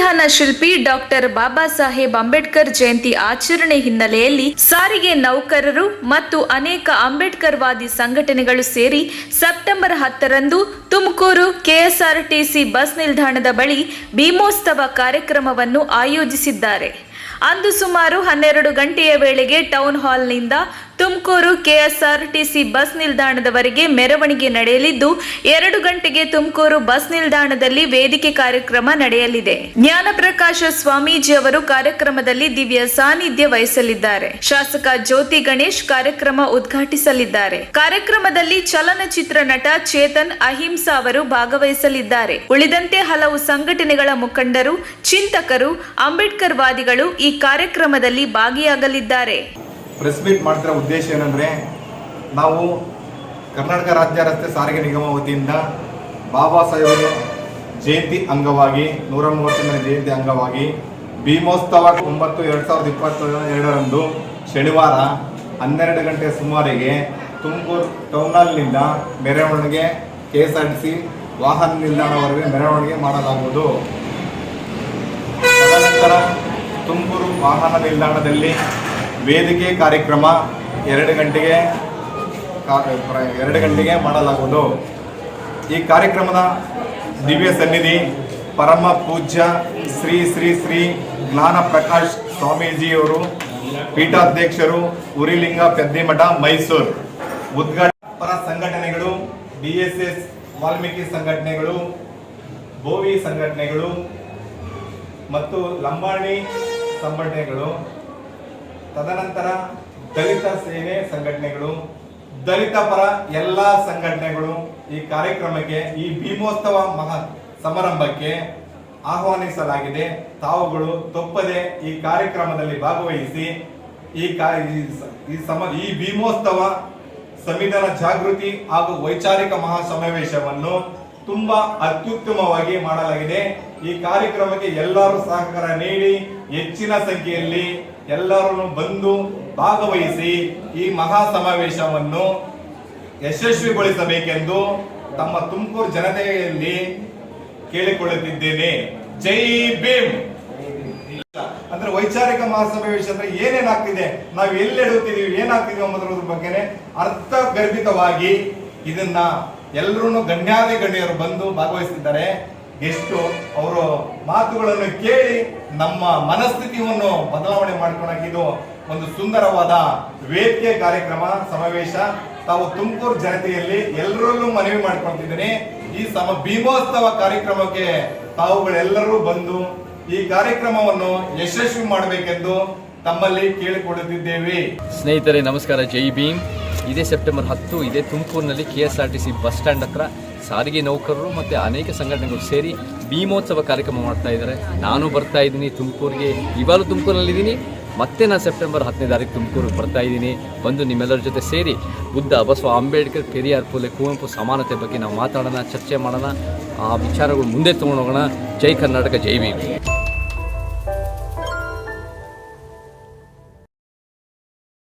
ಸಂವಿಧಾನ ಶಿಲ್ಪಿ ಡಾಕ್ಟರ್ ಬಾಬಾ ಸಾಹೇಬ್ ಅಂಬೇಡ್ಕರ್ ಜಯಂತಿ ಆಚರಣೆ ಹಿನ್ನೆಲೆಯಲ್ಲಿ ಸಾರಿಗೆ ನೌಕರರು ಮತ್ತು ಅನೇಕ ಅಂಬೇಡ್ಕರ್ವಾದಿ ಸಂಘಟನೆಗಳು ಸೇರಿ ಸೆಪ್ಟೆಂಬರ್ 10ರಂದು ತುಮಕೂರು ಕೆಎಸ್ಆರ್ಟಿಸಿ ಬಸ್ ನಿಲ್ದಾಣದ ಬಳಿ ಭೀಮೋತ್ಸವ ಕಾರ್ಯಕ್ರಮವನ್ನು ಆಯೋಜಿಸಿದ್ದಾರೆ. ಅಂದು ಸುಮಾರು 12 ಗಂಟೆಯ ವೇಳೆಗೆ ಟೌನ್ ಹಾಲ್ನಿಂದ ತುಮಕೂರು ಕೆಎಸ್ಆರ್ಟಿಸಿ ಬಸ್ ನಿಲ್ದಾಣದವರೆಗೆ ಮೆರವಣಿಗೆ ನಡೆಯಲಿದ್ದು 2 ಗಂಟೆಗೆ ತುಮಕೂರು ಬಸ್ ನಿಲ್ದಾಣದಲ್ಲಿ ವೇದಿಕೆ ಕಾರ್ಯಕ್ರಮ ನಡೆಯಲಿದೆ. ಜ್ಞಾನಪ್ರಕಾಶ ಸ್ವಾಮೀಜಿ ಅವರು ಕಾರ್ಯಕ್ರಮದಲ್ಲಿ ದಿವ್ಯ ಸಾನ್ನಿಧ್ಯ ವಹಿಸಲಿದ್ದಾರೆ. ಶಾಸಕ ಜ್ಯೋತಿ ಗಣೇಶ್ ಕಾರ್ಯಕ್ರಮ ಉದ್ಘಾಟಿಸಲಿದ್ದಾರೆ. ಕಾರ್ಯಕ್ರಮದಲ್ಲಿ ಚಲನಚಿತ್ರ ನಟ ಚೇತನ್ ಅಹಿಂಸಾ ಅವರು ಭಾಗವಹಿಸಲಿದ್ದಾರೆ. ಉಳಿದಂತೆ ಹಲವು ಸಂಘಟನೆಗಳ ಮುಖಂಡರು, ಚಿಂತಕರು, ಅಂಬೇಡ್ಕರ್ ವಾದಿಗಳು ಈ ಕಾರ್ಯಕ್ರಮದಲ್ಲಿ ಭಾಗಿಯಾಗಲಿದ್ದಾರೆ. ಪ್ರೆಸ್ ಮೀಟ್ ಮಾಡ್ತಿರೋ ಉದ್ದೇಶ ಏನಂದರೆ, ನಾವು ಕರ್ನಾಟಕ ರಾಜ್ಯ ರಸ್ತೆ ಸಾರಿಗೆ ನಿಗಮ ವತಿಯಿಂದ ಬಾಬಾ ಸಾಹೇಬರ ಜಯಂತಿ ಅಂಗವಾಗಿ 130ನೇ ಜಯಂತಿ ಅಂಗವಾಗಿ ಭೀಮೋತ್ಸವ 9/2022ರಂದು ಶನಿವಾರ 12 ಗಂಟೆ ಸುಮಾರಿಗೆ ತುಮಕೂರು ಟೌನ್ಹಾಲ್ನಿಂದ ಮೆರವಣಿಗೆ ಕೆಎಸ್ಆರ್ಟಿಸಿ ವಾಹನ ನಿಲ್ದಾಣವರೆಗೆ ಮೆರವಣಿಗೆ ಮಾಡಲಾಗುವುದು. ತದನಂತರ ತುಮಕೂರು ವಾಹನ ನಿಲ್ದಾಣದಲ್ಲಿ ವೇದಿಕೆ ಕಾರ್ಯಕ್ರಮ 2 ಗಂಟೆಗೆ ಮಾಡಲಾಗುವುದು. ಈ ಕಾರ್ಯಕ್ರಮದ ದಿವ್ಯ ಸನ್ನಿಧಿ ಪರಮ ಪೂಜ್ಯ ಶ್ರೀ ಶ್ರೀ ಶ್ರೀ ಜ್ಞಾನಪ್ರಕಾಶ್ ಸ್ವಾಮೀಜಿಯವರು, ಪೀಠಾಧ್ಯಕ್ಷರು, ಉರಿಲಿಂಗ ಪೆದ್ದಿಮಠ, ಮೈಸೂರು. ಉದ್ಘಾಟನಾ ಸಂಘಟನೆಗಳು DSS ವಾಲ್ಮೀಕಿ ಸಂಘಟನೆಗಳು, ಬೋವಿ ಸಂಘಟನೆಗಳು ಮತ್ತು ಲಂಬಾಣಿ ಸಂಘಟನೆಗಳು, ತದನಂತರ ದಲಿತ ಸೇನೆ ಸಂಘಟನೆಗಳು, ದಲಿತ ಪರ ಎಲ್ಲ ಸಂಘಟನೆಗಳು ಈ ಕಾರ್ಯಕ್ರಮಕ್ಕೆ, ಈ ಭೀಮೋತ್ಸವ ಮಹಾ ಸಮಾರಂಭಕ್ಕೆ ಆಹ್ವಾನಿಸಲಾಗಿದೆ. ತಾವುಗಳು ತಪ್ಪದೆ ಈ ಕಾರ್ಯಕ್ರಮದಲ್ಲಿ ಭಾಗವಹಿಸಿ ಈ ಭೀಮೋತ್ಸವ ಸಂವಿಧಾನ ಜಾಗೃತಿ ಹಾಗೂ ವೈಚಾರಿಕ ಮಹಾ ಸಮಾವೇಶವನ್ನು ತುಂಬಾ ಅತ್ಯುತ್ತಮವಾಗಿ ಮಾಡಲಾಗಿದೆ. ಈ ಕಾರ್ಯಕ್ರಮಕ್ಕೆ ಎಲ್ಲರೂ ಸಹಕಾರ ನೀಡಿ ಹೆಚ್ಚಿನ ಸಂಖ್ಯೆಯಲ್ಲಿ ಎಲ್ಲರೂ ಬಂದು ಭಾಗವಹಿಸಿ ಈ ಮಹಾ ಸಮಾವೇಶವನ್ನು ಯಶಸ್ವಿಗೊಳಿಸಬೇಕೆಂದು ತಮ್ಮ ತುಮಕೂರು ಜನತೆಯಲ್ಲಿ ಕೇಳಿಕೊಳ್ಳುತ್ತಿದ್ದೇನೆ. ಜೈ ಭೀಮ್. ಅಂದ್ರೆ ವೈಚಾರಿಕ ಮಹಾಸಮಾವೇಶ ಅಂದ್ರೆ ಏನೇನಾಗ್ತಿದೆ, ನಾವು ಎಲ್ಲೆಡುತ್ತಿದೀವಿ, ಏನಾಗ್ತಿದೀವಿ ಅನ್ನೋದ್ರ ಬಗ್ಗೆನೆ ಅರ್ಥಗರ್ಭಿತವಾಗಿ ಇದನ್ನ ಎಲ್ಲರೂ ಗಣ್ಯರು ಬಂದು ಭಾಗವಹಿಸಿದ್ದಾರೆ. ಎಷ್ಟು ಅವರ ಮಾತುಗಳನ್ನು ಕೇಳಿ ನಮ್ಮ ಮನಸ್ಥಿತಿಯನ್ನು ಬದಲಾವಣೆ ಮಾಡ್ಕೊಳಕ್ಕೆ ಇದು ಒಂದು ಸುಂದರವಾದ ವೇದಿಕೆ ಕಾರ್ಯಕ್ರಮ ಸಮಾವೇಶ. ತಾವು ತುಮಕೂರು ಜನತೆಯಲ್ಲಿ ಎಲ್ಲರಲ್ಲೂ ಮನವಿ ಮಾಡ್ಕೊಳ್ತಿದ್ದೀನಿ, ಈ ಭೀಮೋತ್ಸವ ಕಾರ್ಯಕ್ರಮಕ್ಕೆ ತಾವುಗಳೆಲ್ಲರೂ ಬಂದು ಈ ಕಾರ್ಯಕ್ರಮವನ್ನು ಯಶಸ್ವಿ ಮಾಡಬೇಕೆಂದು ತಮ್ಮಲ್ಲಿ ಕೇಳಿಕೊಳ್ಳುತ್ತಿದ್ದೇವೆ. ಸ್ನೇಹಿತರೆ ನಮಸ್ಕಾರ, ಜೈ ಭೀಮ್. ಇದೇ ಸೆಪ್ಟೆಂಬರ್ 10 ಇದೇ ತುಮಕೂರಿನಲ್ಲಿ KSRTC ಬಸ್ ಸ್ಟ್ಯಾಂಡ್ ಹತ್ರ ಸಾರಿಗೆ ನೌಕರರು ಮತ್ತು ಅನೇಕ ಸಂಘಟನೆಗಳು ಸೇರಿ ಭೀಮೋತ್ಸವ ಕಾರ್ಯಕ್ರಮ ಮಾಡ್ತಾ ಇದ್ದಾರೆ. ನಾನು ಬರ್ತಾ ಇದ್ದೀನಿ ತುಮಕೂರಿಗೆ, ಇವಾಗಲೂ ತುಮಕೂರಿನಲ್ಲಿದ್ದೀನಿ. ಮತ್ತೆ ನಾನು ಸೆಪ್ಟೆಂಬರ್ 10ನೇ ತಾರೀಕು ತುಮಕೂರಿಗೆ ಬರ್ತಾ ಇದ್ದೀನಿ. ಬಂದು ನಿಮ್ಮೆಲ್ಲರ ಜೊತೆ ಸೇರಿ ಬುದ್ಧ, ಬಸವ, ಅಂಬೇಡ್ಕರ್, ಪೆರಿಯಾರ್, ಫುಲೆ, ಕುವೆಂಪು ಸಮಾನತೆ ಬಗ್ಗೆ ನಾವು ಮಾತಾಡೋಣ, ಚರ್ಚೆ ಮಾಡೋಣ, ಆ ವಿಚಾರಗಳು ಮುಂದೆ ತೊಗೊಂಡೋಗೋಣ. ಜೈ ಕರ್ನಾಟಕ, ಜೈ ಭೀಮ್.